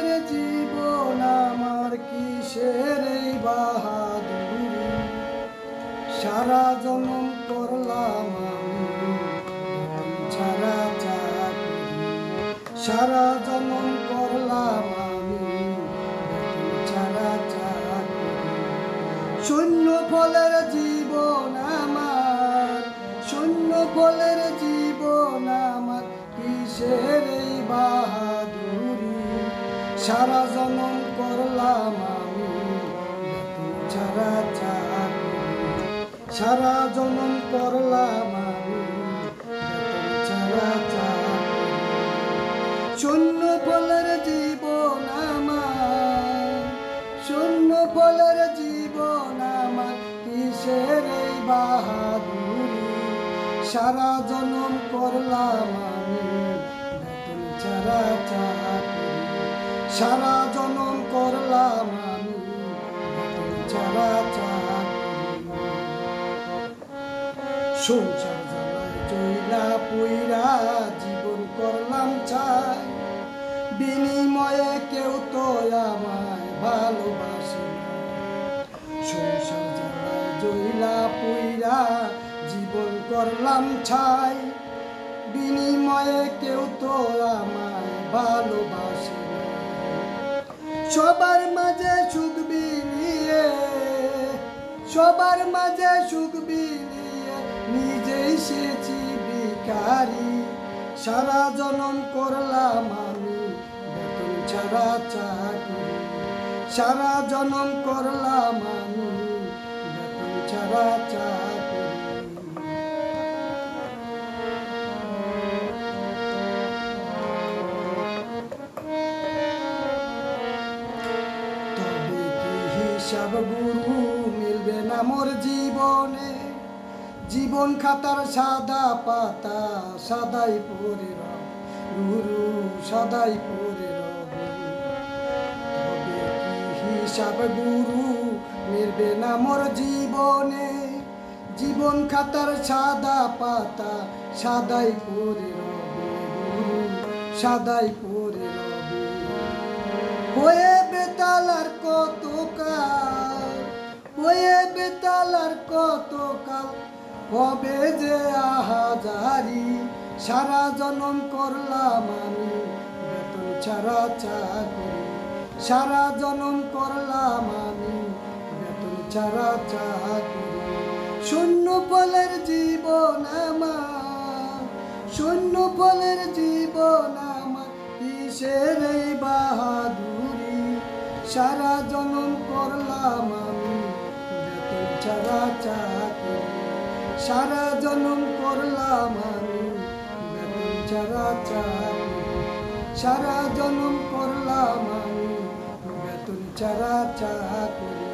ফলের জীবন আমার কিসের এই বাহাদুরি, সারা জনম করলাম আমি ছাড়া চাকরি, সারা জনম করলাম আমি ছাড়া চাকরি। শূন্য ফলের জীবন আমার, শূন্য ফলের জীবন আমার কিসের এই বাহাদুরি, সারা জনম করলাম আমি ছাড়া চাকরি, সারা জনম করলাম আমি ছাড়া চাকরি। শূন্য ফলের জীবন আমার, শূন্য ফলের জীবন আমার কিসের এই বাহাদুরি, সারা জনম করলাম আমি বেতন ছাড়া চাকরি, সারা জনম করলাম আমি বেতন ছাড়া চাকরি। সংসার জ্বালায় চইলা পুইরা জীবন করলাম চাই, বিনিময়ে কেউ তো আমায় ভালোবাসে না। সংসার জ্বালায় চইলা পুইরা জীবন করলাম ছাই, বিনিময়ে কেউ তো আমায় ভালোবাসে না। সবার মাঝে সুখ বিলিয়ে, সবার মাঝে সুখ বিলিয়ে নিজেই সেছি ভিখারি, সারা জনম করলাম আমি বেতন ছাড়া চাকরি, সারা জনম করলাম আমি বেতন ছাড়া চাকরি। তবে কি হিসাব গুরু মিলবে না মোর জীবনে, জীবন খাতার সাদা পাতা সাদাই পড়ে রব গুরু, সাদাই পড়ে রব। তবে কি হিসাব গুরু মিলবে না মোর জীবনে, জীবন খাতার সাদা পাতা সাদাই পড়ে রবে গুরু, সাদাই পড়ে রবে। হয়ে বেতাল আর কত কাল, হয়ে বেতাল আর কত কাল হবে যে আহাজারি, সারা জনম করলাম আমি বেতন ছাড়া চাকরি, সারা জনম করলাম আমি বেতন ছাড়া চাকরি। শূন্য ফলের জীবন আমার, শূন্য ফলের জীবন আমার কিসের এই বাহাদুরি, সারা জনম করলাম আমি বেতন ছাড়া চাকরি, সারা জনম করলাম আমি বেতন ছাড়া চাকরি, সারা জনম করলাম আমি বেতন ছাড়া চাকরি।